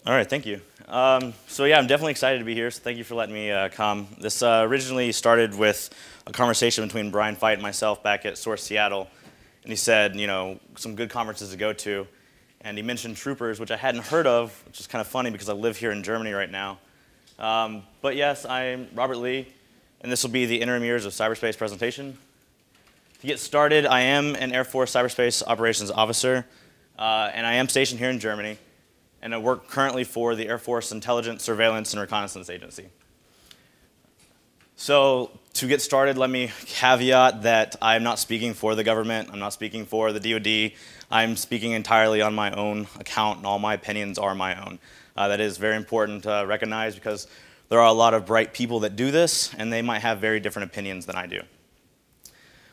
All right, thank you. So yeah, I'm definitely excited to be here, so thank you for letting me come. This originally started with a conversation between Brian Fite and myself back at Source Seattle, and he said, you know, some good conferences to go to, and he mentioned Troopers, which I hadn't heard of, which is kind of funny because I live here in Germany right now. But yes, I'm Robert Lee, and this will be the interim years of cyberspace presentation. To get started, I am an Air Force Cyberspace Operations Officer, and I am stationed here in Germany. And I work currently for the Air Force Intelligence, Surveillance, and Reconnaissance Agency. So to get started, let me caveat that I'm not speaking for the government. I'm not speaking for the DoD. I'm speaking entirely on my own account, and all my opinions are my own. That is very important to recognize because there are a lot of bright people that do this, and they might have very different opinions than I do.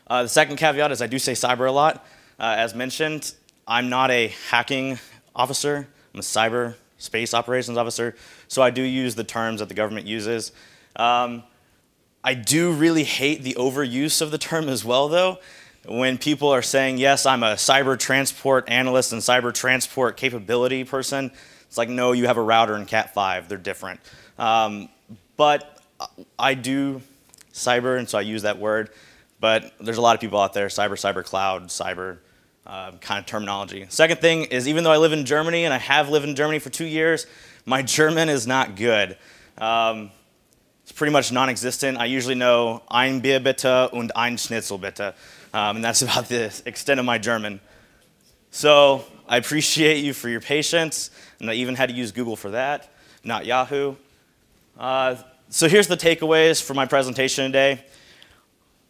The second caveat is I do say cyber a lot. As mentioned, I'm not a hacking officer. I'm a cyberspace operations officer, so I do use the terms that the government uses. I do really hate the overuse of the term as well, though. When people are saying, yes, I'm a cyber transport analyst and cyber transport capability person, it's like, no, you have a router and Cat5. They're different. But I do cyber, and so I use that word. But there's a lot of people out there, cyber cloud, cyber kind of terminology. Second thing is, even though I live in Germany, and I have lived in Germany for 2 years, my German is not good. It's pretty much non-existent. I usually know ein Bier bitte und ein Schnitzel bitte. And that's about the extent of my German. So I appreciate you for your patience, and I even had to use Google for that, not Yahoo. So here's the takeaways for my presentation today.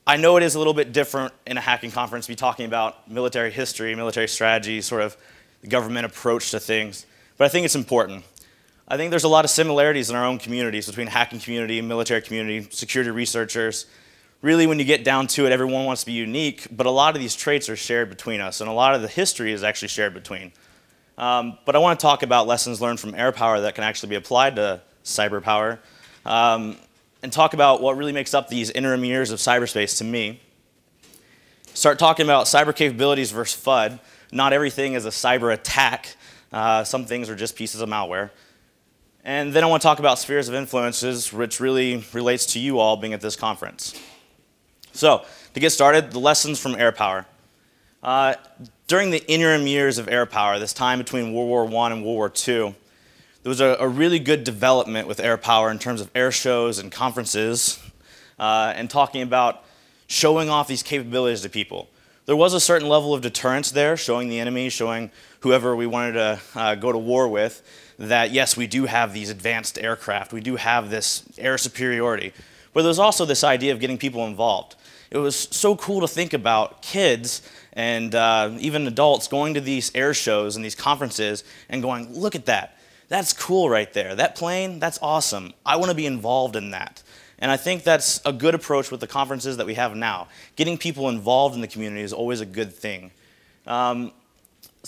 I know it is a little bit different in a hacking conference to be talking about military history, military strategy, sort of the government approach to things, but I think it's important. I think there's a lot of similarities in our own communities between hacking community, military community, security researchers. Really, when you get down to it, everyone wants to be unique, but a lot of these traits are shared between us, and a lot of the history is actually shared between. But I want to talk about lessons learned from air power that can actually be applied to cyber power. And talk about what really makes up these interim years of cyberspace to me. Start talking about cyber capabilities versus FUD. Not everything is a cyber attack. Some things are just pieces of malware. And then I want to talk about spheres of influences, which really relates to you all being at this conference. So, to get started, the lessons from air power. During the interim years of air power, this time between World War I and World War II, there was a really good development with air power in terms of air shows and conferences and talking about showing off these capabilities to people. There was a certain level of deterrence there, showing the enemy, showing whoever we wanted to go to war with, that yes, we do have these advanced aircraft, we do have this air superiority. But there's also this idea of getting people involved. It was so cool to think about kids and even adults going to these air shows and these conferences and going, look at that. That's cool right there. That plane, that's awesome. I want to be involved in that. And I think that's a good approach with the conferences that we have now. Getting people involved in the community is always a good thing. Some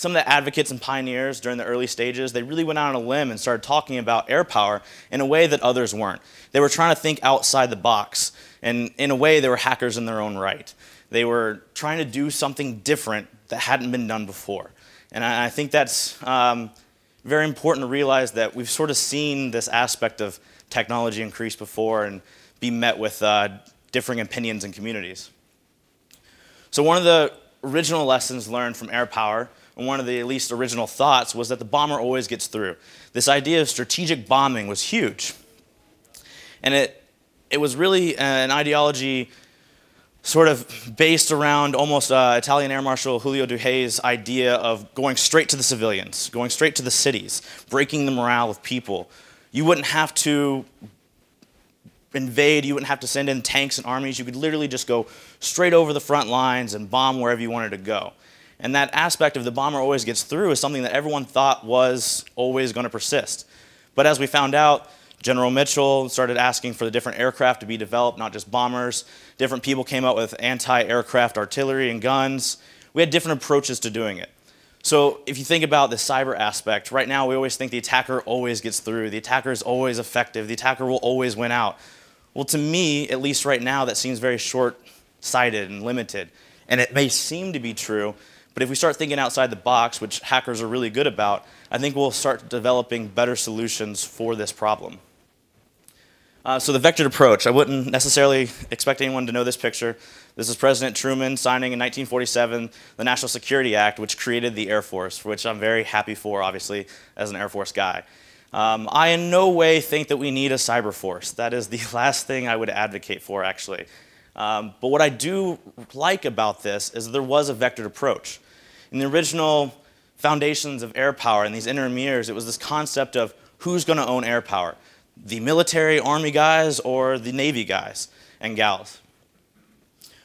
of the advocates and pioneers during the early stages, they really went out on a limb and started talking about air power in a way that others weren't. They were trying to think outside the box. And in a way, they were hackers in their own right. They were trying to do something different that hadn't been done before. And I think that's very important to realize that we've sort of seen this aspect of technology increase before and be met with differing opinions in communities. So one of the original lessons learned from air power, and one of the at least original thoughts, was that the bomber always gets through. This idea of strategic bombing was huge. And it was really an ideology sort of based around almost Italian Air Marshal Julio Duhay's idea of going straight to the civilians, going straight to the cities, breaking the morale of people. You wouldn't have to invade, you wouldn't have to send in tanks and armies, you could literally just go straight over the front lines and bomb wherever you wanted to go. And that aspect of the bomber always gets through is something that everyone thought was always going to persist. But as we found out, General Mitchell started asking for the different aircraft to be developed, not just bombers. Different people came up with anti-aircraft artillery and guns. We had different approaches to doing it. So if you think about the cyber aspect, right now we always think the attacker always gets through, the attacker is always effective, the attacker will always win out. Well, to me, at least right now, that seems very short-sighted and limited. And it may seem to be true, But if we start thinking outside the box, which hackers are really good about, I think we'll start developing better solutions for this problem. So the vectored approach, I wouldn't necessarily expect anyone to know this picture. This is President Truman signing in 1947 the National Security Act, which created the Air Force, which I'm very happy for, obviously, as an Air Force guy. I in no way think that we need a cyber force. That is the last thing I would advocate for, actually. But what I do like about this is there was a vectored approach. In the original foundations of air power in these interim years, it was this concept of who's going to own air power, the military, army guys, or the Navy guys and gals.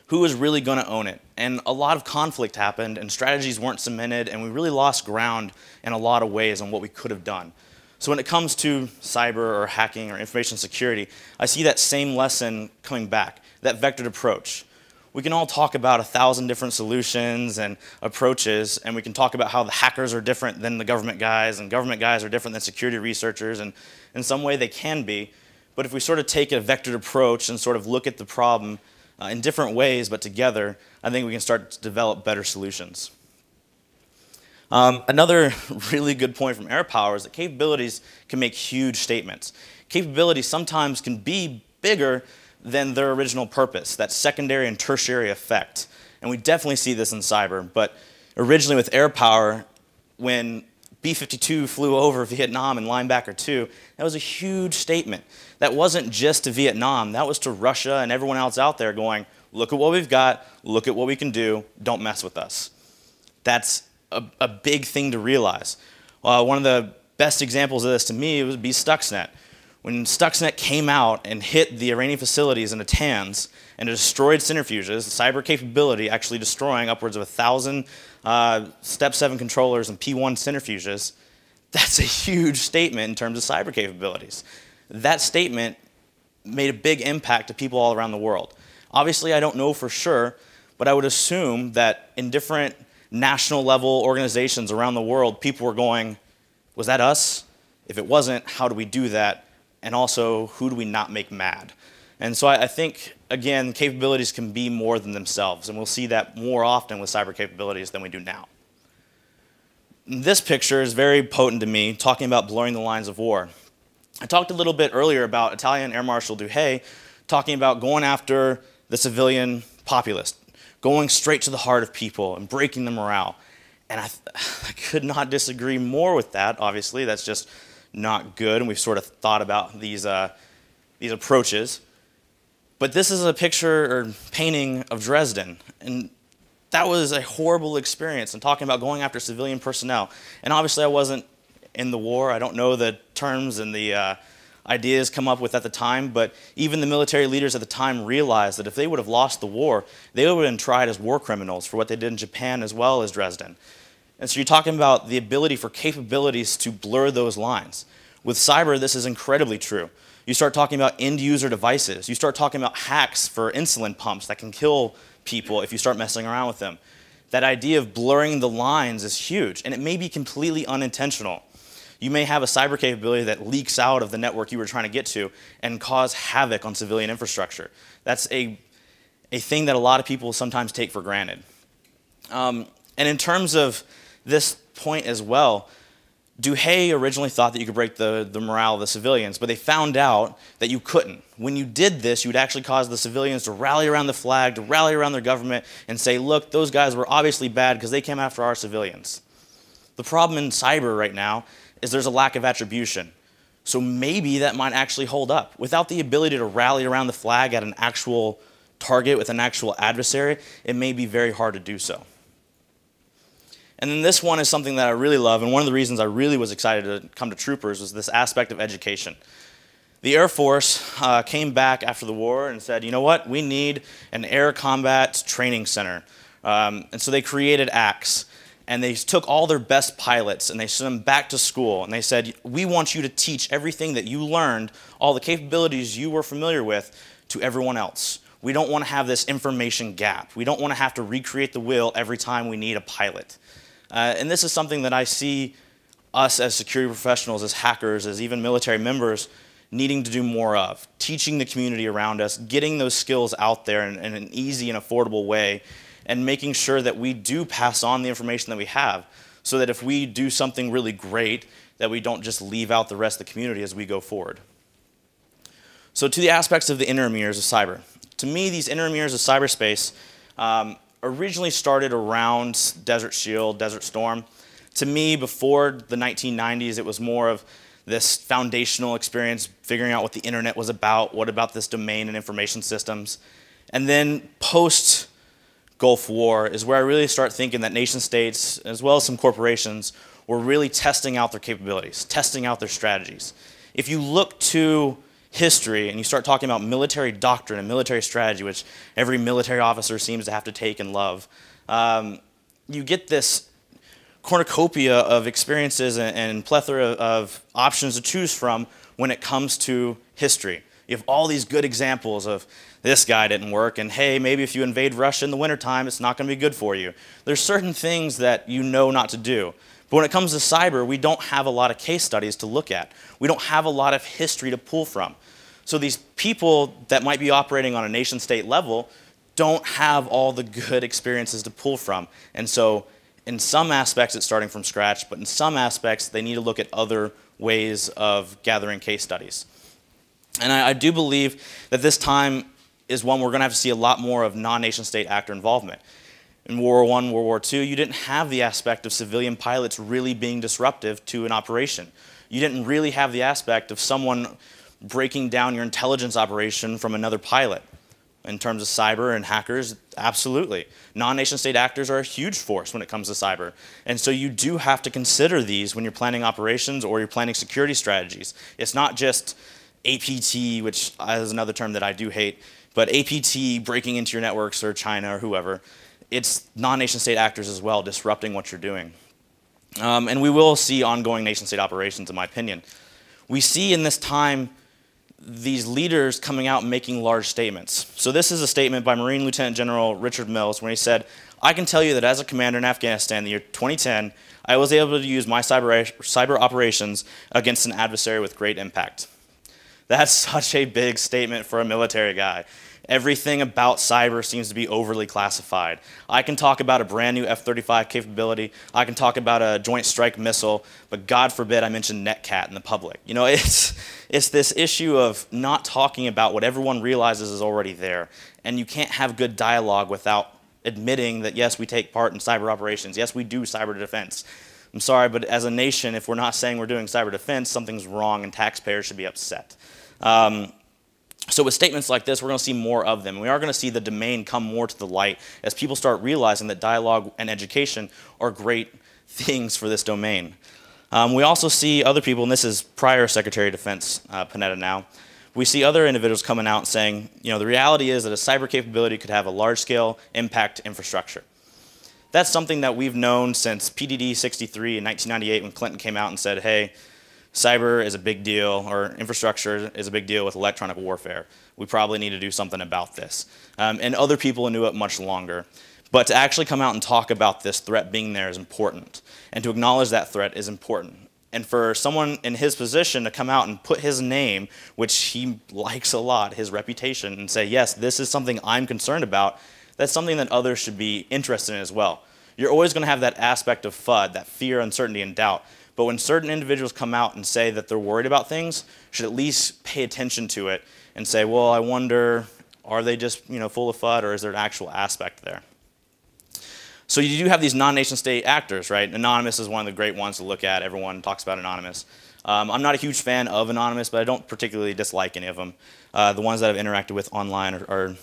Who is really going to own it? And a lot of conflict happened, and strategies weren't cemented, and we really lost ground in a lot of ways on what we could have done. So when it comes to cyber or hacking or information security, I see that same lesson coming back, that vectored approach. We can all talk about 1,000 different solutions and approaches, and we can talk about how the hackers are different than the government guys, and government guys are different than security researchers, and in some way they can be. But if we sort of take a vectored approach and sort of look at the problem in different ways, but together, I think we can start to develop better solutions. Another really good point from air power is that capabilities can make huge statements. Capabilities sometimes can be bigger than their original purpose, that secondary and tertiary effect. And we definitely see this in cyber, but originally with air power, when B-52 flew over Vietnam in Linebacker 2, that was a huge statement. That wasn't just to Vietnam, that was to Russia and everyone else out there going, look at what we've got, look at what we can do, don't mess with us. That's a big thing to realize. One of the best examples of this to me would be Stuxnet. When Stuxnet came out and hit the Iranian facilities in Natanz and destroyed centrifuges, the cyber capability actually destroying upwards of 1,000 Step 7 controllers and P1 centrifuges, that's a huge statement in terms of cyber capabilities. That statement made a big impact to people all around the world. Obviously, I don't know for sure, but I would assume that in different national level organizations around the world, people were going, was that us? If it wasn't, how do we do that? And also, who do we not make mad? And so I think, again, capabilities can be more than themselves, and we'll see that more often with cyber capabilities than we do now. This picture is very potent to me, talking about blurring the lines of war. I talked a little bit earlier about Italian Air Marshal Duhay talking about going after the civilian populace, going straight to the heart of people and breaking the morale. And I could not disagree more with that, obviously. That's just not good, and we've sort of thought about these approaches. But this is a picture or painting of Dresden, and that was a horrible experience, and talking about going after civilian personnel. And obviously I wasn't in the war. I don't know the terms and the ideas come up with at the time, but even the military leaders at the time realized that if they would have lost the war, they would have been tried as war criminals for what they did in Japan as well as Dresden. And so you're talking about the ability for capabilities to blur those lines. With cyber, this is incredibly true. You start talking about end-user devices. You start talking about hacks for insulin pumps that can kill people if you start messing around with them. That idea of blurring the lines is huge, and it may be completely unintentional. You may have a cyber capability that leaks out of the network you were trying to get to and cause havoc on civilian infrastructure. That's a thing that a lot of people sometimes take for granted. And in terms of this point as well, Duhay originally thought that you could break the morale of the civilians, but they found out that you couldn't. When you did this, you would actually cause the civilians to rally around the flag, to rally around their government, and say, look, those guys were obviously bad because they came after our civilians. The problem in cyber right now is there's a lack of attribution. So maybe that might actually hold up. Without the ability to rally around the flag at an actual target with an actual adversary, it may be very hard to do so. And then this one is something that I really love, and one of the reasons I really was excited to come to Troopers was this aspect of education. The Air Force came back after the war and said, you know what, we need an air combat training center. And so they created ACTS, and they took all their best pilots and they sent them back to school, and they said, we want you to teach everything that you learned, all the capabilities you were familiar with, to everyone else. We don't want to have this information gap. We don't want to have to recreate the wheel every time we need a pilot. And this is something that I see us as security professionals, as hackers, as even military members needing to do more of. Teaching the community around us, getting those skills out there in an easy and affordable way, and making sure that we do pass on the information that we have, so that if we do something really great, that we don't just leave out the rest of the community as we go forward. So to the aspects of the interim years of cyber. To me, these interim years of cyberspace originally started around Desert Shield, Desert Storm. To me, before the 1990s, it was more of this foundational experience, figuring out what the internet was about, what about this domain and information systems. And then post-Gulf War is where I really start thinking that nation states, as well as some corporations, were really testing out their capabilities, testing out their strategies. If you look to history and you start talking about military doctrine and military strategy, which every military officer seems to have to take and love, you get this cornucopia of experiences and plethora of options to choose from when it comes to history. You have all these good examples of this guy didn't work, and hey, maybe if you invade Russia in the wintertime, it's not going to be good for you. There's certain things that you know not to do. But when it comes to cyber, we don't have a lot of case studies to look at. We don't have a lot of history to pull from. So these people that might be operating on a nation-state level don't have all the good experiences to pull from. And so in some aspects, it's starting from scratch, but in some aspects, they need to look at other ways of gathering case studies. And I do believe that this time is one we're going to have to see a lot more of non-nation-state actor involvement. In World War I, World War II, you didn't have the aspect of civilian pilots really being disruptive to an operation. You didn't really have the aspect of someone breaking down your intelligence operation from another pilot. In terms of cyber and hackers, absolutely. Non-nation state actors are a huge force when it comes to cyber. And so you do have to consider these when you're planning operations or you're planning security strategies. It's not just APT, which is another term that I do hate, but APT breaking into your networks or China or whoever. It's non-nation state actors as well disrupting what you're doing. And we will see ongoing nation state operations, in my opinion. We see in this time these leaders coming out and making large statements. So this is a statement by Marine Lieutenant General Richard Mills when he said, "I can tell you that as a commander in Afghanistan in the year 2010, I was able to use my cyber operations against an adversary with great impact." That's such a big statement for a military guy. Everything about cyber seems to be overly classified. I can talk about a brand new F-35 capability. I can talk about a joint strike missile, but God forbid I mention NetCat in the public. You know, it's this issue of not talking about what everyone realizes is already there. And you can't have good dialogue without admitting that, yes, we take part in cyber operations. Yes, we do cyber defense. I'm sorry, but as a nation, if we're not saying we're doing cyber defense, something's wrong and taxpayers should be upset. So with statements like this, we're going to see more of them. We are going to see the domain come more to the light as people start realizing that dialogue and education are great things for this domain. We also see other people, and this is prior Secretary of Defense Panetta now, we see other individuals coming out saying, you know, the reality is that a cyber capability could have a large-scale impact infrastructure. That's something that we've known since PDD 63 in 1998 when Clinton came out and said, hey, cyber is a big deal, or infrastructure is a big deal with electronic warfare. We probably need to do something about this. And other people knew it much longer. But to actually come out and talk about this threat being there is important. And to acknowledge that threat is important. And for someone in his position to come out and put his name, which he likes a lot, his reputation, and say, yes, this is something I'm concerned about, that's something that others should be interested in as well. You're always going to have that aspect of FUD, that fear, uncertainty, and doubt. But when certain individuals come out and say that they're worried about things, should at least pay attention to it and say, well, I wonder, are they just full of FUD, or is there an actual aspect there? So you do have these non-nation state actors, right? Anonymous is one of the great ones to look at. Everyone talks about Anonymous. I'm not a huge fan of Anonymous, but I don't particularly dislike any of them. The ones that I've interacted with online are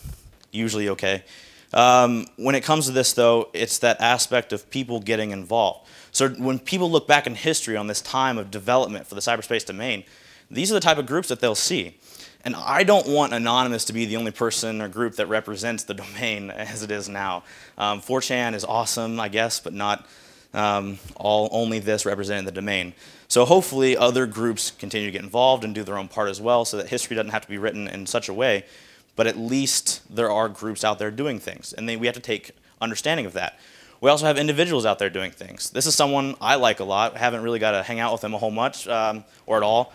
usually okay. When it comes to this, though, it's that aspect of people getting involved. So when people look back in history on this time of development for the cyberspace domain, these are the type of groups that they'll see. And I don't want Anonymous to be the only person or group that represents the domain as it is now. 4chan is awesome, I guess, but not only this representing the domain. So hopefully other groups continue to get involved and do their own part as well, so that history doesn't have to be written in such a way. But at least there are groups out there doing things, and we have to take understanding of that. We also have individuals out there doing things. This is someone I like a lot. I haven't really got to hang out with him a whole much, or at all,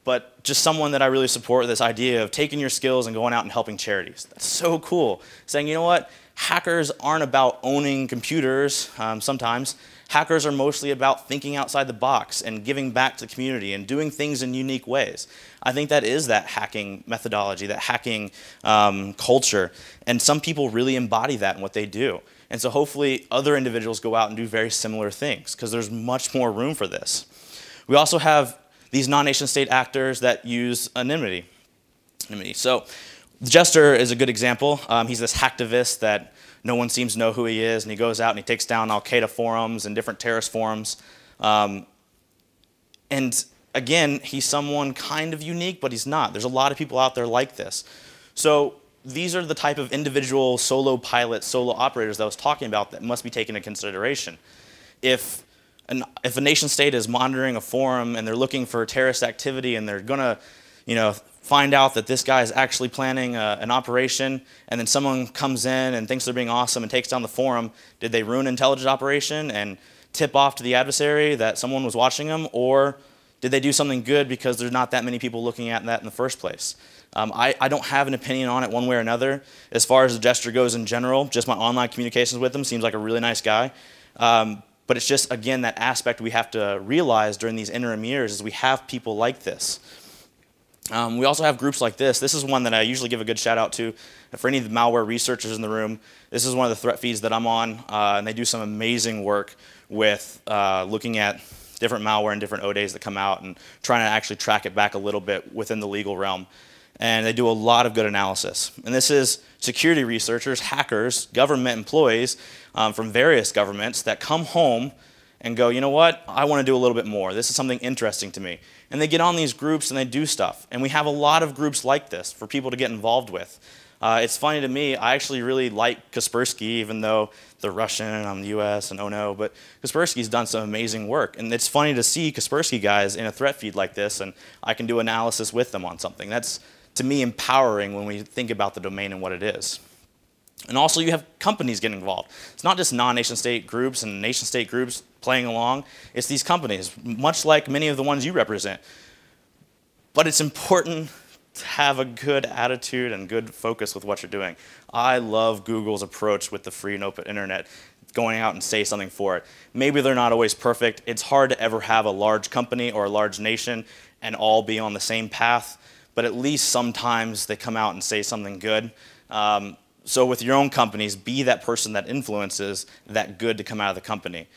but just someone that I really support, this idea of taking your skills and going out and helping charities. That's so cool. Saying, you know what, hackers aren't about owning computers sometimes. Hackers are mostly about thinking outside the box and giving back to the community and doing things in unique ways. I think that is that hacking methodology, that hacking culture. And some people really embody that in what they do. And so hopefully other individuals go out and do very similar things because there's much more room for this. We also have these non-nation state actors that use anonymity. So Jester is a good example. He's this hacktivist that no one seems to know who he is, and he goes out and he takes down Al-Qaeda forums and different terrorist forums. And again, he's someone kind of unique, but he's not. There's a lot of people out there like this. So these are the type of individual solo pilots, solo operators that I was talking about that must be taken into consideration. If a nation state is monitoring a forum and they're looking for terrorist activity and they're going to, find out that this guy is actually planning an operation, and then someone comes in and thinks they're being awesome and takes down the forum, did they ruin an intelligence operation and tip off to the adversary that someone was watching them, or did they do something good because there's not that many people looking at that in the first place? I don't have an opinion on it one way or another. As far as the Jester goes in general, just my online communications with him, seems like a really nice guy. But it's just, again, that aspect we have to realize during these interim years is we have people like this. We also have groups like this. This is one that I usually give a good shout out to. For any of the malware researchers in the room, this is one of the threat feeds that I'm on, and they do some amazing work with looking at different malware and different ODAs that come out and trying to actually track it back a little bit within the legal realm. And they do a lot of good analysis. And this is security researchers, hackers, government employees from various governments that come home and go, you know what, I want to do a little bit more. This is something interesting to me. And they get on these groups and they do stuff. And we have a lot of groups like this for people to get involved with. It's funny to me, I actually really like Kaspersky, even though they're Russian and I'm the US and oh no, but Kaspersky's done some amazing work. And it's funny to see Kaspersky guys in a threat feed like this, and I can do analysis with them on something. That's, to me, empowering when we think about the domain and what it is. And also you have companies getting involved. It's not just non-nation state groups and nation state groups playing along. It's these companies, much like many of the ones you represent. But it's important to have a good attitude and good focus with what you're doing. I love Google's approach with the free and open internet, going out and say something for it. Maybe they're not always perfect. It's hard to ever have a large company or a large nation and all be on the same path, but at least sometimes they come out and say something good. So with your own companies, be that person that influences that good to come out of the company.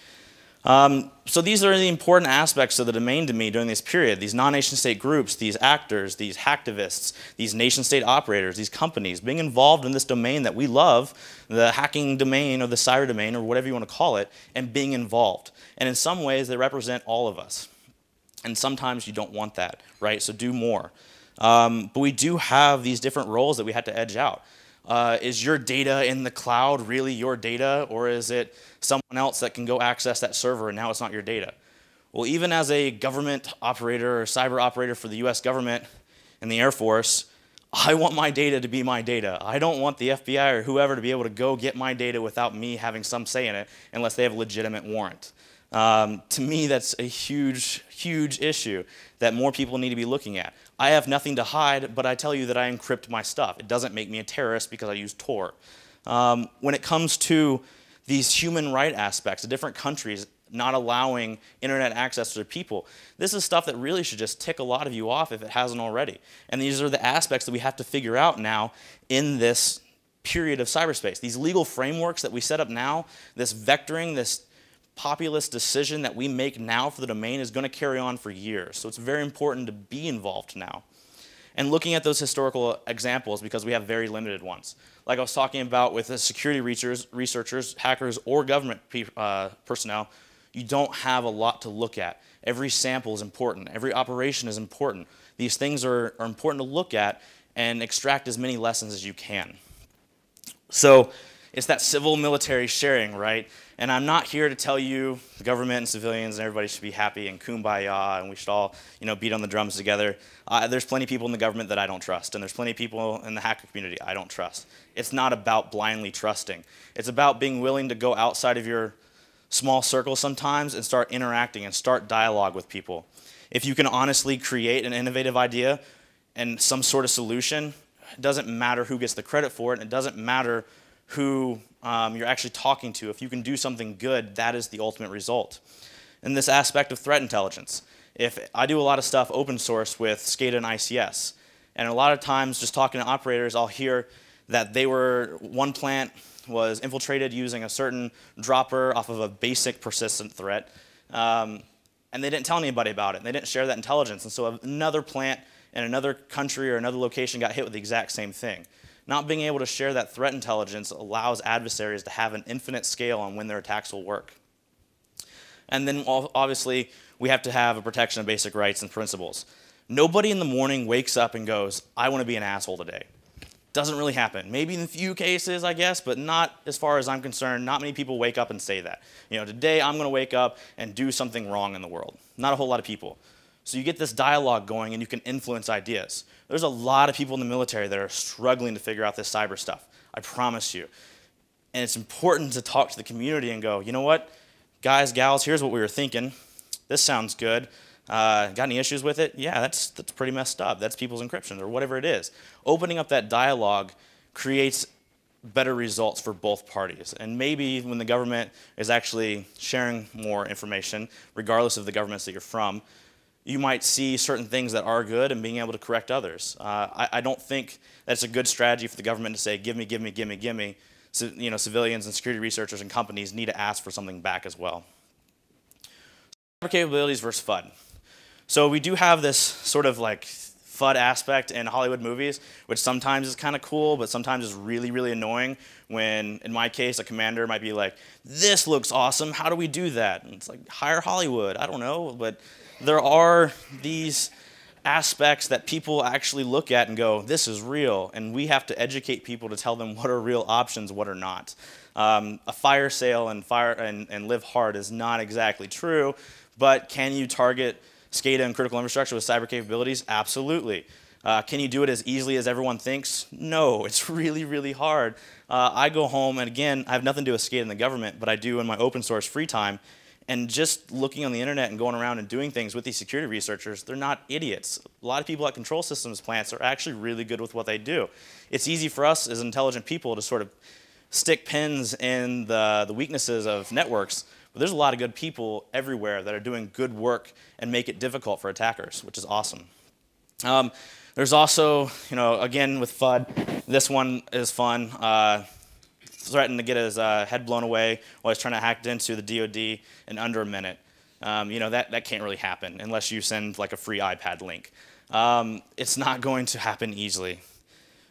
So these are the important aspects of the domain to me during this period. These non-nation state groups, these actors, these hacktivists, these nation state operators, these companies, being involved in this domain that we love, the hacking domain or the cyber domain or whatever you want to call it, and being involved. And in some ways, they represent all of us. And sometimes you don't want that, right? So do more. But we do have these different roles that we have to edge out. Is your data in the cloud really your data, or is it someone else that can go access that server and now it's not your data? Well, even as a government operator or cyber operator for the US government and the Air Force, I want my data to be my data. I don't want the FBI or whoever to be able to go get my data without me having some say in it unless they have a legitimate warrant. To me, that's a huge, huge issue that more people need to be looking at. I have nothing to hide, but I tell you that I encrypt my stuff. It doesn't make me a terrorist because I use Tor. When it comes to these human rights aspects of different countries not allowing internet access to their people, this is stuff that really should just tick a lot of you off if it hasn't already. And these are the aspects that we have to figure out now in this period of cyberspace. These legal frameworks that we set up now, this vectoring, this populist decision that we make now for the domain is going to carry on for years. So it's very important to be involved now. And looking at those historical examples, because we have very limited ones. Like I was talking about with the security researchers, hackers, or government personnel, you don't have a lot to look at. Every sample is important. Every operation is important. These things are important to look at and extract as many lessons as you can. So it's that civil-military sharing, right? And I'm not here to tell you the government and civilians and everybody should be happy and kumbaya and we should all, beat on the drums together. There's plenty of people in the government that I don't trust, and there's plenty of people in the hacker community I don't trust. It's not about blindly trusting. It's about being willing to go outside of your small circle sometimes and start interacting and start dialogue with people. If you can honestly create an innovative idea and some sort of solution, it doesn't matter who gets the credit for it, and it doesn't matter who you're actually talking to. If you can do something good, that is the ultimate result. And this aspect of threat intelligence. If I do a lot of stuff open source with SCADA and ICS, and a lot of times just talking to operators, I'll hear that one plant was infiltrated using a certain dropper off of a basic persistent threat, and they didn't tell anybody about it, and they didn't share that intelligence. And so another plant in another country or another location got hit with the exact same thing. Not being able to share that threat intelligence allows adversaries to have an infinite scale on when their attacks will work. And then obviously, we have to have a protection of basic rights and principles. Nobody in the morning wakes up and goes, I want to be an asshole today. Doesn't really happen. Maybe in a few cases, I guess, but not as far as I'm concerned. Not many people wake up and say that. You know, today I'm going to wake up and do something wrong in the world. Not a whole lot of people. So you get this dialogue going and you can influence ideas. There's a lot of people in the military that are struggling to figure out this cyber stuff. I promise you. And it's important to talk to the community and go, you know what? Guys, gals, here's what we were thinking. This sounds good. Got any issues with it? Yeah, that's pretty messed up. That's people's encryption or whatever it is. Opening up that dialogue creates better results for both parties. And maybe when the government is actually sharing more information, regardless of the governments that you're from, you might see certain things that are good and being able to correct others. I don't think that's a good strategy for the government to say, give me, give me, give me, give me. So, you know, civilians and security researchers and companies need to ask for something back as well. Cyber capabilities versus FUD. So we do have this sort of like FUD aspect in Hollywood movies, which sometimes is kind of cool, but sometimes is really, really annoying when, in my case, a commander might be like, this looks awesome, how do we do that? And it's like, hire Hollywood, I don't know, but there are these aspects that people actually look at and go, this is real, and we have to educate people to tell them what are real options, what are not. A fire sale and live hard is not exactly true, but can you target SCADA and critical infrastructure with cyber capabilities? Absolutely. Can you do it as easily as everyone thinks? No, it's really, really hard. I go home, and again, I have nothing to do with SCADA and the government, but I do in my open source free time. And just looking on the internet and going around and doing things with these security researchers, they're not idiots. A lot of people at control systems plants are actually really good with what they do. It's easy for us as intelligent people to sort of stick pins in the weaknesses of networks, but there's a lot of good people everywhere that are doing good work and make it difficult for attackers, which is awesome. There's also, you know, again with FUD, this one is fun. Threatened to get his head blown away while he's trying to hack into the DoD in under a minute. You know, that can't really happen unless you send like a free iPad link. It's not going to happen easily.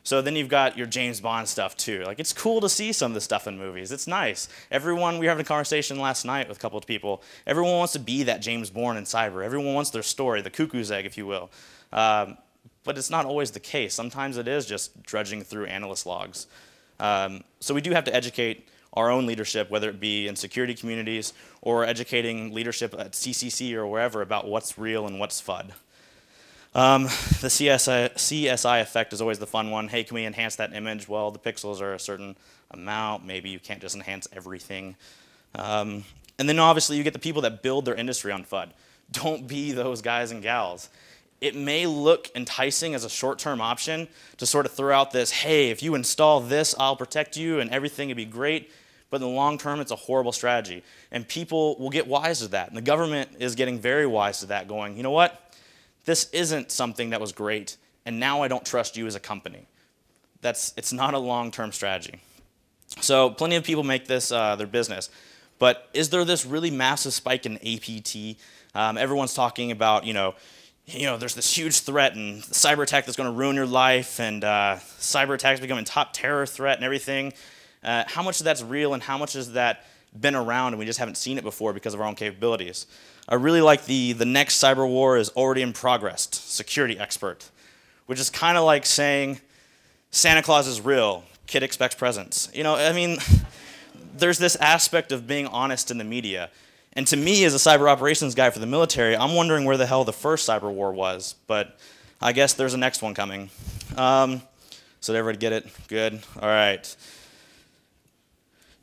So then you've got your James Bond stuff too. Like, it's cool to see some of the stuff in movies. It's nice. Everyone, we were having a conversation last night with a couple of people. Everyone wants to be that James Bond in cyber. Everyone wants their story, the cuckoo's egg, if you will. But it's not always the case. Sometimes it is just drudging through analyst logs. So we do have to educate our own leadership, whether it be in security communities or educating leadership at CCC or wherever about what's real and what's FUD. The CSI effect is always the fun one. Hey, can we enhance that image? Well, the pixels are a certain amount. Maybe you can't just enhance everything. And then obviously you get the people that build their industry on FUD. Don't be those guys and gals. It may look enticing as a short-term option to sort of throw out this, hey, if you install this, I'll protect you and everything will be great. But in the long term, it's a horrible strategy. And people will get wise to that. And the government is getting very wise to that, going, you know what? This isn't something that was great, and now I don't trust you as a company. It's not a long-term strategy. So plenty of people make this their business. But is there this really massive spike in APT? Everyone's talking about, you know, there's this huge threat and cyber attack that's going to ruin your life, and cyber attacks becoming top terror threat and everything. How much of that's real, and how much has that been around and we just haven't seen it before because of our own capabilities? I really like the next cyber war is already in progress, security expert, which is kind of like saying Santa Claus is real, kid expects presents. You know, I mean, there's this aspect of being honest in the media. And to me, as a cyber operations guy for the military, I'm wondering where the hell the first cyber war was. But I guess there's a next one coming. So did everybody get it? Good. All right.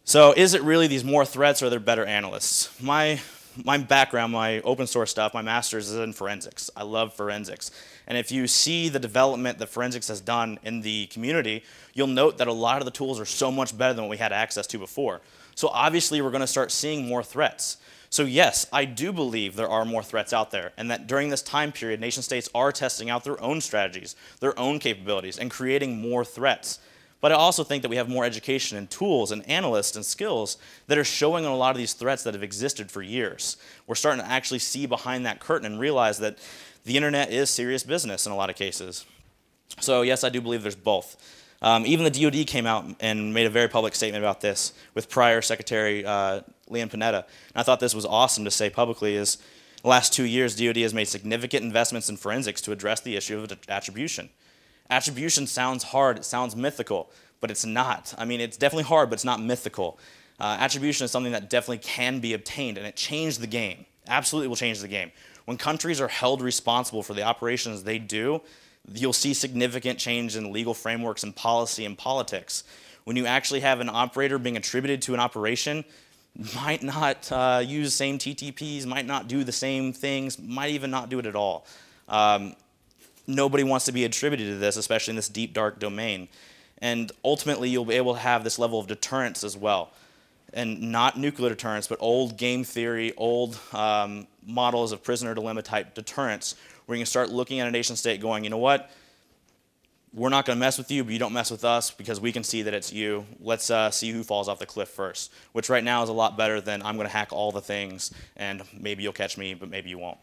So is it really these more threats, or are there better analysts? My my background, my open source stuff, my master's is in forensics. I love forensics. And if you see the development that forensics has done in the community, you'll note that a lot of the tools are so much better than what we had access to before. So obviously we're going to start seeing more threats. So yes, I do believe there are more threats out there, and that during this time period, nation states are testing out their own strategies, their own capabilities, and creating more threats. But I also think that we have more education and tools and analysts and skills that are showing a lot of these threats that have existed for years. We're starting to actually see behind that curtain and realize that the internet is serious business in a lot of cases. So yes, I do believe there's both. Even the DoD came out and made a very public statement about this with prior Secretary Leon Panetta. And I thought this was awesome to say publicly is the last 2 years, DoD has made significant investments in forensics to address the issue of attribution. Attribution sounds hard, it sounds mythical, but it's not. I mean, it's definitely hard, but it's not mythical. Attribution is something that definitely can be obtained, and it changed the game. Absolutely will change the game. When countries are held responsible for the operations they do, you'll see significant change in legal frameworks and policy and politics. When you actually have an operator being attributed to an operation, might not use the same TTPs, might not do the same things, might even not do it at all. Nobody wants to be attributed to this, especially in this deep, dark domain. And ultimately, you'll be able to have this level of deterrence as well. And not nuclear deterrence, but old game theory, old models of prisoner dilemma type deterrence, where you can start looking at a nation state going, you know what, we're not going to mess with you, but you don't mess with us because we can see that it's you. Let's see who falls off the cliff first, which right now is a lot better than I'm going to hack all the things, and maybe you'll catch me, but maybe you won't.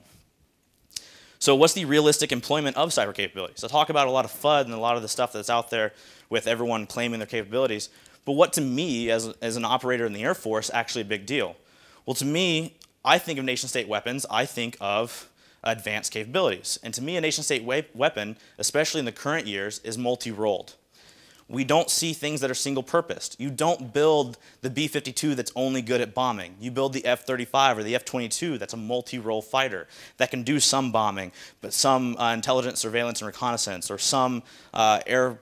So what's the realistic employment of cyber capabilities? I talk about a lot of FUD and a lot of the stuff that's out there with everyone claiming their capabilities, but what to me, as an operator in the Air Force, actually a big deal? Well, to me, I think of nation-state weapons, I think of advanced capabilities. And to me, a nation-state weapon, especially in the current years, is multi-rolled. We don't see things that are single-purposed. You don't build the B-52 that's only good at bombing. You build the F-35 or the F-22 that's a multi-role fighter that can do some bombing, but some intelligence, surveillance, and reconnaissance, or some air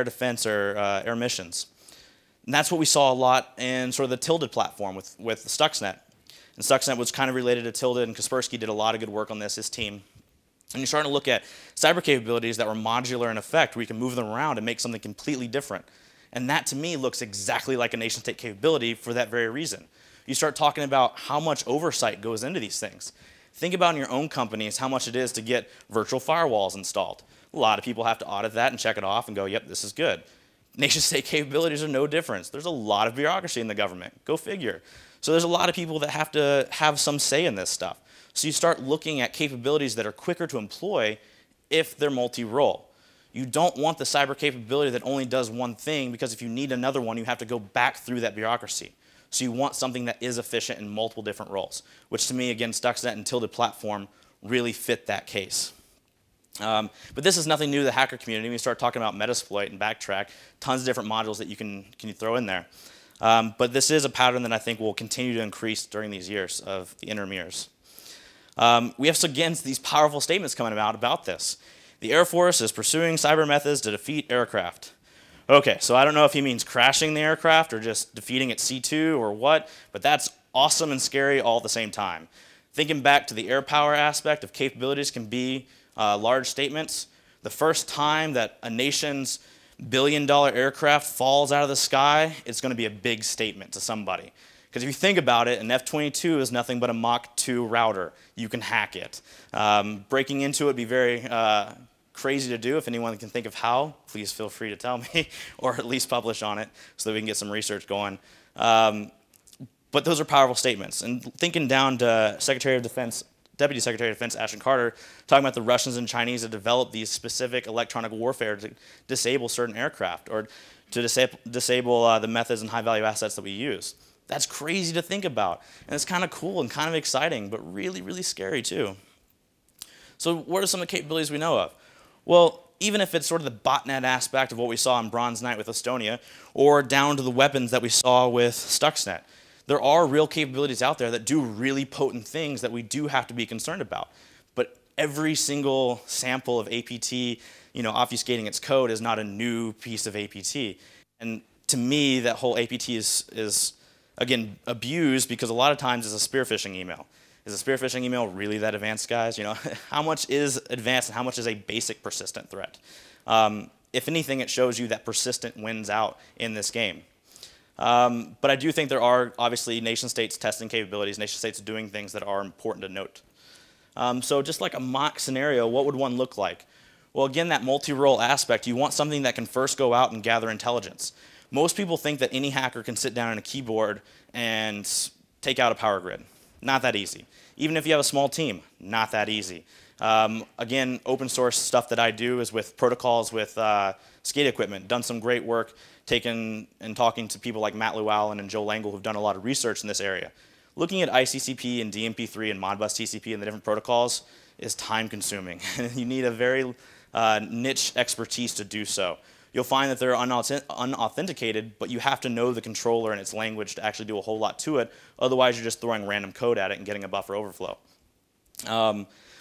defense or air missions. And that's what we saw a lot in sort of the Tilted platform with Stuxnet. And Stuxnet was kind of related to Tilted, and Kaspersky did a lot of good work on this, his team. And you're starting to look at cyber capabilities that were modular in effect, where you can move them around and make something completely different. And that, to me, looks exactly like a nation-state capability for that very reason. You start talking about how much oversight goes into these things. Think about in your own companies how much it is to get virtual firewalls installed. A lot of people have to audit that and check it off and go, yep, this is good. Nation-state capabilities are no different. There's a lot of bureaucracy in the government. Go figure. So there's a lot of people that have to have some say in this stuff. So you start looking at capabilities that are quicker to employ if they're multi-role. You don't want the cyber capability that only does one thing, because if you need another one, you have to go back through that bureaucracy. So you want something that is efficient in multiple different roles, which to me, again, Stuxnet and Tilted platform really fit that case. But this is nothing new to the hacker community. When you start talking about Metasploit and Backtrack, tons of different modules that you can throw in there. But this is a pattern that I think will continue to increase during these years of the interim years. We have, again, these powerful statements coming out about this. The Air Force is pursuing cyber methods to defeat aircraft. Okay, so I don't know if he means crashing the aircraft or just defeating its C2 or what, but that's awesome and scary all at the same time. Thinking back to the air power aspect of capabilities can be large statements. The first time that a nation's billion-dollar aircraft falls out of the sky, it's going to be a big statement to somebody. Because if you think about it, an F-22 is nothing but a Mach 2 router. You can hack it. Breaking into it would be very crazy to do. If anyone can think of how, please feel free to tell me, or at least publish on it so that we can get some research going. But those are powerful statements. And thinking down to Deputy Secretary of Defense Ashton Carter, talking about the Russians and Chinese that developed these specific electronic warfare to disable certain aircraft, or to disable the methods and high-value assets that we use. That's crazy to think about. And it's kind of cool and kind of exciting, but really, really scary too. So what are some of the capabilities we know of? Well, even if it's sort of the botnet aspect of what we saw on Bronze Knight with Estonia, or down to the weapons that we saw with Stuxnet, there are real capabilities out there that do really potent things that we do have to be concerned about. But every single sample of APT, obfuscating its code is not a new piece of APT. And to me, that whole APT is again, abused because a lot of times it's a spear phishing email. Is a spear phishing email really that advanced, guys? You know, how much is advanced and how much is a basic persistent threat? If anything, it shows you that persistent wins out in this game. But I do think there are obviously nation states testing capabilities, nation states doing things that are important to note. So just like a mock scenario, what would one look like? Well, again, that multi-role aspect, you want something that can first go out and gather intelligence. Most people think that any hacker can sit down at a keyboard and take out a power grid. Not that easy. Even if you have a small team, not that easy. Again, open source stuff that I do is with protocols with SCADA equipment. Done some great work, taken and talking to people like Matt Llewellyn and Joe Langle who've done a lot of research in this area. Looking at ICCP and DMP3 and Modbus TCP and the different protocols is time consuming. You need a very niche expertise to do so. You'll find that they're unauthenticated, but you have to know the controller and its language to actually do a whole lot to it. Otherwise, you're just throwing random code at it and getting a buffer overflow.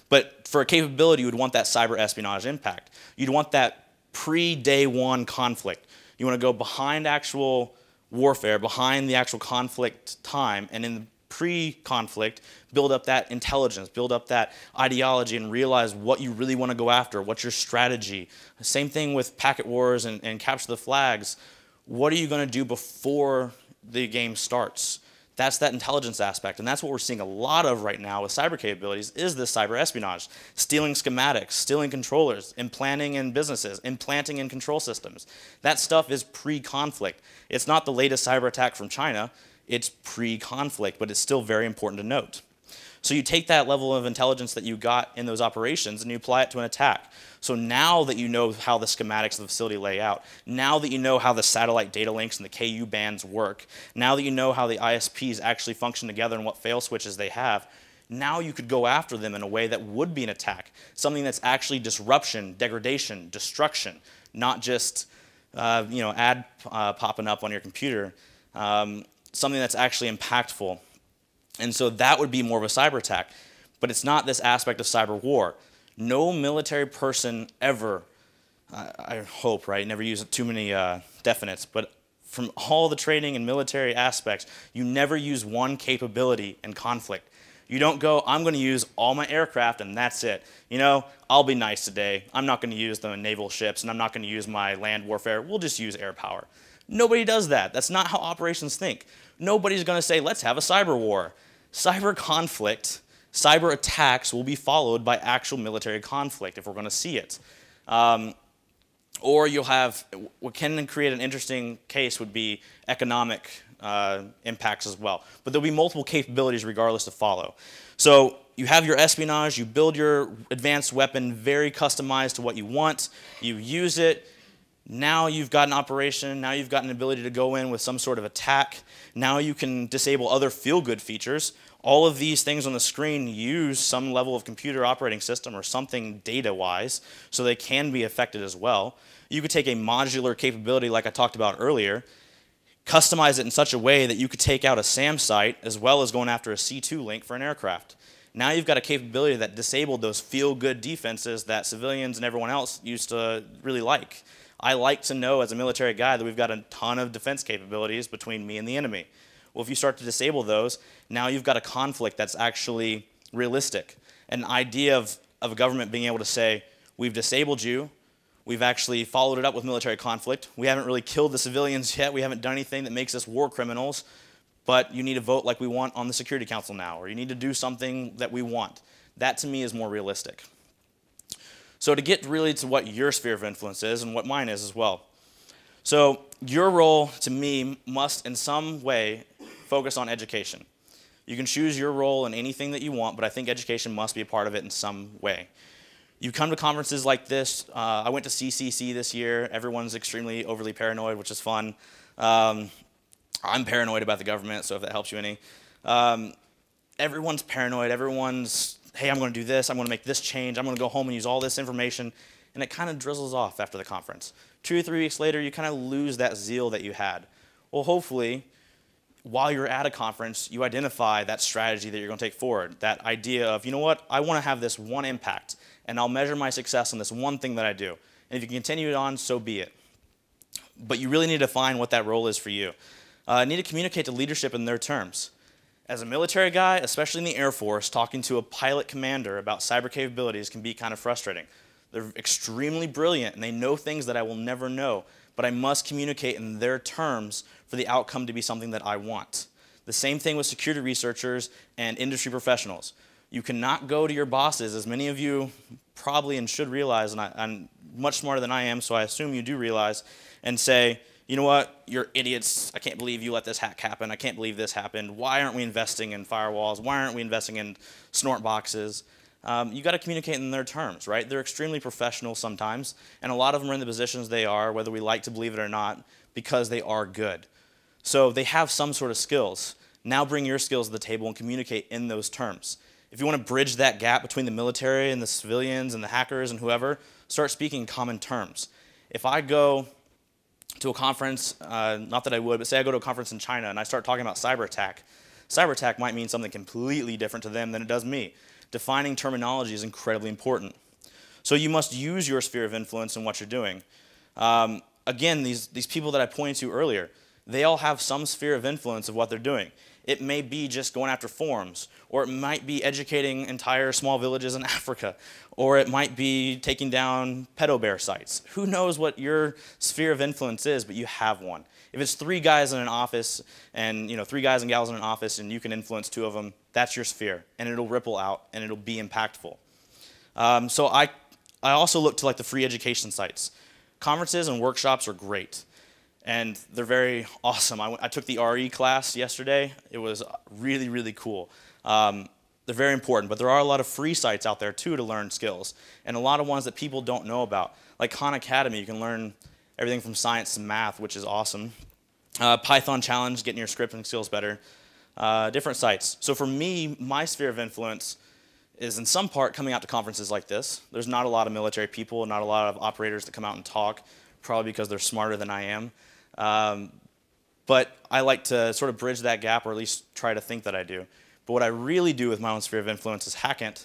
But for a capability, you would want that cyber espionage impact. You'd want that pre-day one conflict. You want to go behind actual warfare, behind the actual conflict time, and in the pre-conflict, build up that intelligence, build up that ideology, and realize what you really want to go after, what's your strategy. Same thing with packet wars and capture the flags. What are you going to do before the game starts? That's that intelligence aspect, and that's what we're seeing a lot of right now with cyber capabilities is this cyber espionage. Stealing schematics, stealing controllers, implanting in businesses, implanting in control systems. That stuff is pre-conflict. It's not the latest cyber attack from China. It's pre-conflict, but it's still very important to note. So you take that level of intelligence that you got in those operations and you apply it to an attack. So now that you know how the schematics of the facility lay out, now that you know how the satellite data links and the KU bands work, now that you know how the ISPs actually function together and what fail switches they have, now you could go after them in a way that would be an attack, something that's actually disruption, degradation, destruction, not just ad popping up on your computer, something that's actually impactful. And so that would be more of a cyber attack. But it's not this aspect of cyber war. No military person ever, I hope, right, never use too many definites, but from all the training and military aspects, you never use one capability in conflict. You don't go, I'm going to use all my aircraft and that's it. You know, I'll be nice today. I'm not going to use the naval ships and I'm not going to use my land warfare. We'll just use air power. Nobody does that. That's not how operations think. Nobody's going to say, let's have a cyber war. Cyber conflict, cyber attacks will be followed by actual military conflict if we're going to see it. Or you'll have, what can create an interesting case would be economic impacts as well. But there'll be multiple capabilities regardless to follow. So you have your espionage, you build your advanced weapon very customized to what you want, you use it. Now you've got an operation, now you've got an ability to go in with some sort of attack. Now you can disable other feel-good features. All of these things on the screen use some level of computer operating system or something data-wise, so they can be affected as well. You could take a modular capability like I talked about earlier, customize it in such a way that you could take out a SAM site as well as going after a C2 link for an aircraft. Now you've got a capability that disabled those feel-good defenses that civilians and everyone else used to really like. I like to know as a military guy that we've got a ton of defense capabilities between me and the enemy. Well, if you start to disable those, now you've got a conflict that's actually realistic. An idea of a government being able to say, we've disabled you, we've actually followed it up with military conflict, we haven't really killed the civilians yet, we haven't done anything that makes us war criminals, but you need to vote like we want on the Security Council now, or you need to do something that we want. That to me is more realistic. So to get really to what your sphere of influence is and what mine is as well. So your role, to me, must in some way focus on education. You can choose your role in anything that you want, but I think education must be a part of it in some way. You come to conferences like this. I went to CCC this year. Everyone's extremely overly paranoid, which is fun. I'm paranoid about the government, so if that helps you any. Everyone's paranoid. Everyone's, hey, I'm going to do this. I'm going to make this change. I'm going to go home and use all this information. And it kind of drizzles off after the conference. 2 or 3 weeks later, you kind of lose that zeal that you had. Well, hopefully, while you're at a conference, you identify that strategy that you're going to take forward. That idea of, you know what, I want to have this one impact, and I'll measure my success on this one thing that I do. And if you continue it on, so be it. But you really need to find what that role is for you. need to communicate to leadership in their terms. As a military guy, especially in the Air Force, talking to a pilot commander about cyber capabilities can be kind of frustrating. They're extremely brilliant and they know things that I will never know, but I must communicate in their terms for the outcome to be something that I want. The same thing with security researchers and industry professionals. You cannot go to your bosses, as many of you probably and should realize, and I'm much smarter than I am, so I assume you do realize, and say, you know what, you're idiots, I can't believe you let this hack happen, I can't believe this happened, why aren't we investing in firewalls, why aren't we investing in snort boxes? You got to communicate in their terms, right? They're extremely professional sometimes, and a lot of them are in the positions they are, whether we like to believe it or not, because they are good. So they have some sort of skills. Now bring your skills to the table and communicate in those terms. If you want to bridge that gap between the military and the civilians and the hackers and whoever, start speaking common terms. If I go to a conference, not that I would, but say I go to a conference in China and I start talking about cyber attack. Cyber attack might mean something completely different to them than it does me. Defining terminology is incredibly important. So you must use your sphere of influence in what you're doing. Again, these people that I pointed to earlier, they all have some sphere of influence of what they're doing. It may be just going after forums, or it might be educating entire small villages in Africa, or it might be taking down pedo-bear sites. Who knows what your sphere of influence is, but you have one. If it's 3 guys in an office, and 3 guys and gals in an office, and you can influence 2 of them, that's your sphere, and it'll ripple out, and it'll be impactful. So I also look to like the free education sites. Conferences and workshops are great. And they're very awesome. I took the RE class yesterday. It was really, really cool. They're very important, but there are a lot of free sites out there too to learn skills, and a lot of ones that people don't know about. Like Khan Academy, you can learn everything from science to math, which is awesome. Python Challenge, getting your scripting skills better. Different sites. So for me, my sphere of influence is in some part coming out to conferences like this. There's not a lot of military people, not a lot of operators that come out and talk, probably because they're smarter than I am. But I like to sort of bridge that gap, or at least try to think that I do. But what I really do with my own sphere of influence is Hackant,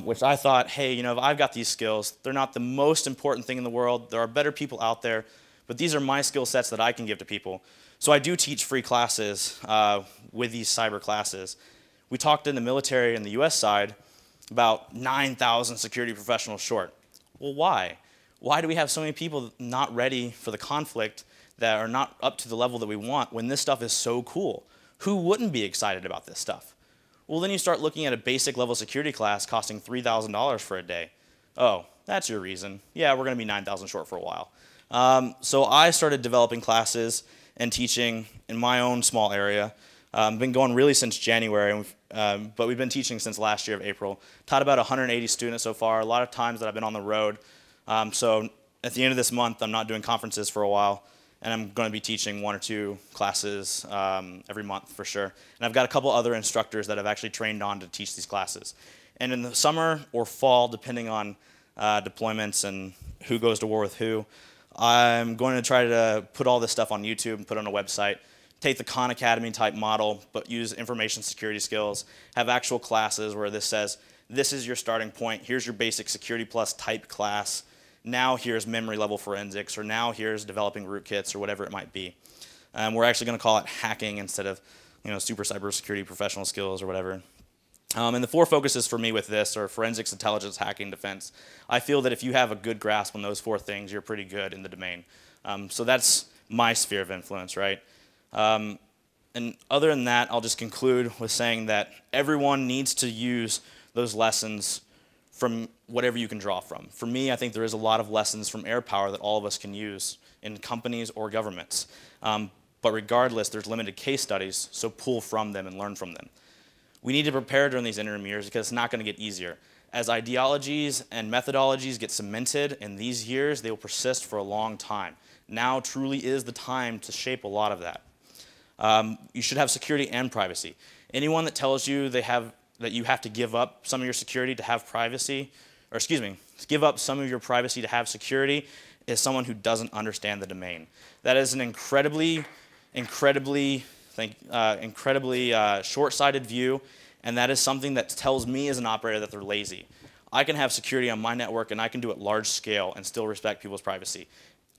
which I thought, hey, if I've got these skills, they're not the most important thing in the world. There are better people out there, but these are my skill sets that I can give to people. So I do teach free classes with these cyber classes. We talked in the military and the US side about 9,000 security professionals short. Well, why? Why do we have so many people not ready for the conflict, that are not up to the level that we want, when this stuff is so cool? Who wouldn't be excited about this stuff? Well, then you start looking at a basic level security class costing $3,000 for a day. Oh, that's your reason. Yeah, we're going to be 9,000 short for a while. So I started developing classes and teaching in my own small area. Been going really since January, but we've been teaching since last year of April. Taught about 180 students so far. A lot of times that I've been on the road. So at the end of this month, I'm not doing conferences for a while, and I'm going to be teaching 1 or 2 classes every month for sure. And I've got a couple other instructors that I've actually trained on to teach these classes. And in the summer or fall, depending on deployments and who goes to war with who, I'm going to try to put all this stuff on YouTube and put it on a website. Take the Khan Academy type model, but use information security skills. Have actual classes where this says, this is your starting point. Here's your basic security plus type class. Now here's memory level forensics, or now here's developing rootkits, or whatever it might be. We're actually going to call it hacking instead of super cybersecurity professional skills or whatever. And the 4 focuses for me with this are forensics, intelligence, hacking, defense. I feel that if you have a good grasp on those 4 things, you're pretty good in the domain. So that's my sphere of influence, right? And other than that, I'll just conclude with saying that everyone needs to use those lessons from whatever you can draw from. For me, I think there is a lot of lessons from air power that all of us can use in companies or governments. But regardless, there's limited case studies, so pull from them and learn from them. We need to prepare during these interim years because it's not going to get easier. As ideologies and methodologies get cemented in these years, they will persist for a long time. Now truly is the time to shape a lot of that. You should have security and privacy. Anyone that tells you that you have to give up some of your security to have privacy, or excuse me, give up some of your privacy to have security, is someone who doesn't understand the domain. That is an incredibly short-sighted view, and that is something that tells me as an operator that they're lazy. I can have security on my network, and I can do it large scale and still respect people's privacy.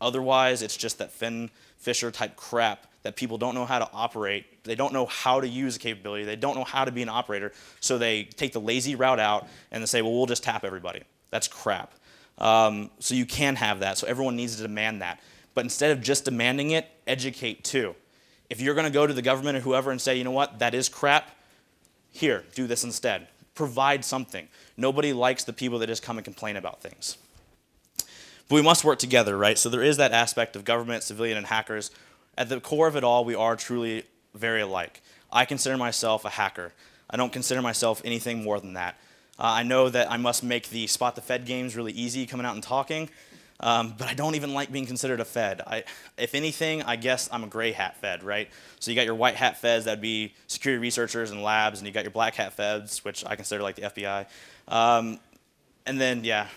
Otherwise, it's just that Finn Fisher type crap that people don't know how to operate. They don't know how to use a capability. They don't know how to be an operator. So they take the lazy route out and they say, well, we'll just tap everybody. That's crap. So you can have that. So everyone needs to demand that. But instead of just demanding it, educate too. If you're going to go to the government or whoever and say, you know what, that is crap, here, do this instead. Provide something. Nobody likes the people that just come and complain about things. But we must work together, right? So there is that aspect of government, civilian, and hackers. At the core of it all, we are truly very alike. I consider myself a hacker. I don't consider myself anything more than that. I know that I must make the spot the Fed games really easy coming out and talking, but I don't even like being considered a Fed. If anything, I guess I'm a gray hat Fed, right? So you got your white hat Feds, that'd be security researchers and labs, and you got your black hat Feds, which I consider like the FBI. And then, yeah,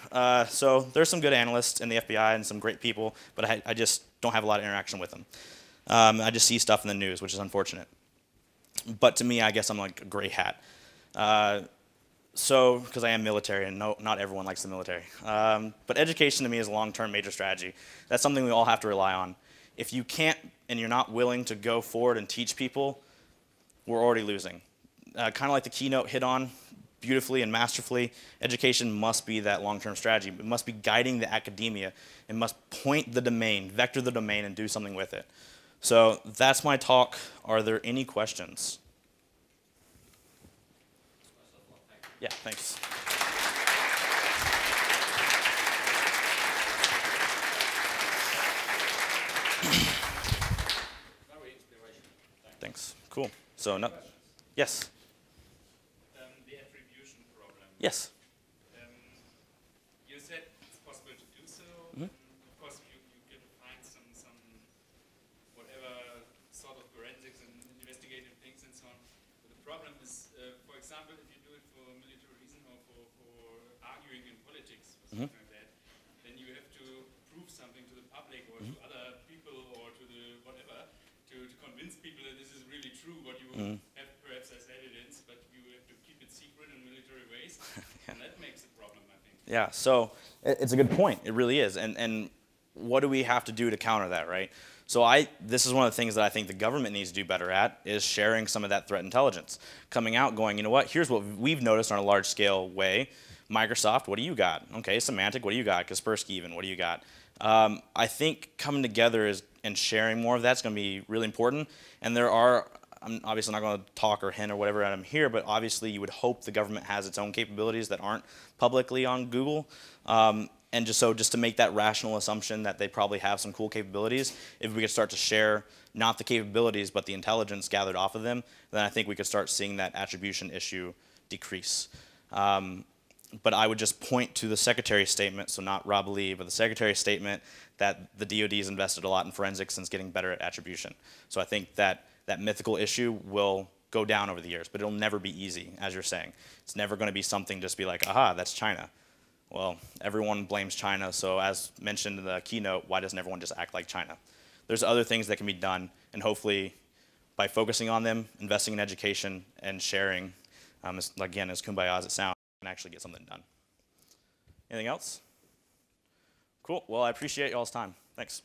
so there's some good analysts in the FBI and some great people, but I just don't have a lot of interaction with them. I just see stuff in the news, which is unfortunate. But to me, I guess I'm like a gray hat. So, because I am military, and no, not everyone likes the military. But education to me is a long-term major strategy. That's something we all have to rely on. If you can't and you're not willing to go forward and teach people, we're already losing. Kind of like the keynote hit on beautifully and masterfully, education must be that long-term strategy. It must be guiding the academia. It must point the domain, vector the domain, and do something with it. So that's my talk. Are there any questions? Yeah, thanks. Thanks. Cool. So, no. Yes. The attribution problem. Yes. You said it's possible to do so. Mm-hmm. Of course, you can find some whatever sort of forensics and investigative things and so on. But the problem is, for example, if you do it for military reason or for arguing in politics or something like that, then you have to prove something to the public or to other people or to the whatever to convince people that this is really true what you have perhaps as evidence, but you have to keep it secret in military ways, and that makes a problem, I think. Yeah, so it's a good point. It really is. And what do we have to do to counter that, right? So this is one of the things that I think the government needs to do better at, is sharing some of that threat intelligence. Coming out going, you know what, here's what we've noticed on a large scale way. Microsoft, what do you got? Okay, Symantec, what do you got? Kaspersky even, what do you got? I think coming together and sharing more of that's going to be really important. And I'm obviously not going to talk or hint or whatever at them here, but obviously you would hope the government has its own capabilities that aren't publicly on Google. And just to make that rational assumption that they probably have some cool capabilities, if we could start to share not the capabilities but the intelligence gathered off of them, then I think we could start seeing that attribution issue decrease. But I would just point to the Secretary's statement, so not Rob Lee, but the Secretary's statement that the DoD has invested a lot in forensics and is getting better at attribution. So I think that mythical issue will go down over the years, but it'll never be easy, as you're saying. It's never going to be something just be like, aha, that's China. Well, everyone blames China, so as mentioned in the keynote, why doesn't everyone just act like China? There's other things that can be done, and hopefully by focusing on them, investing in education, and sharing, again, as kumbaya as it sounds, we can actually get something done. Anything else? Cool. Well, I appreciate y'all's time. Thanks.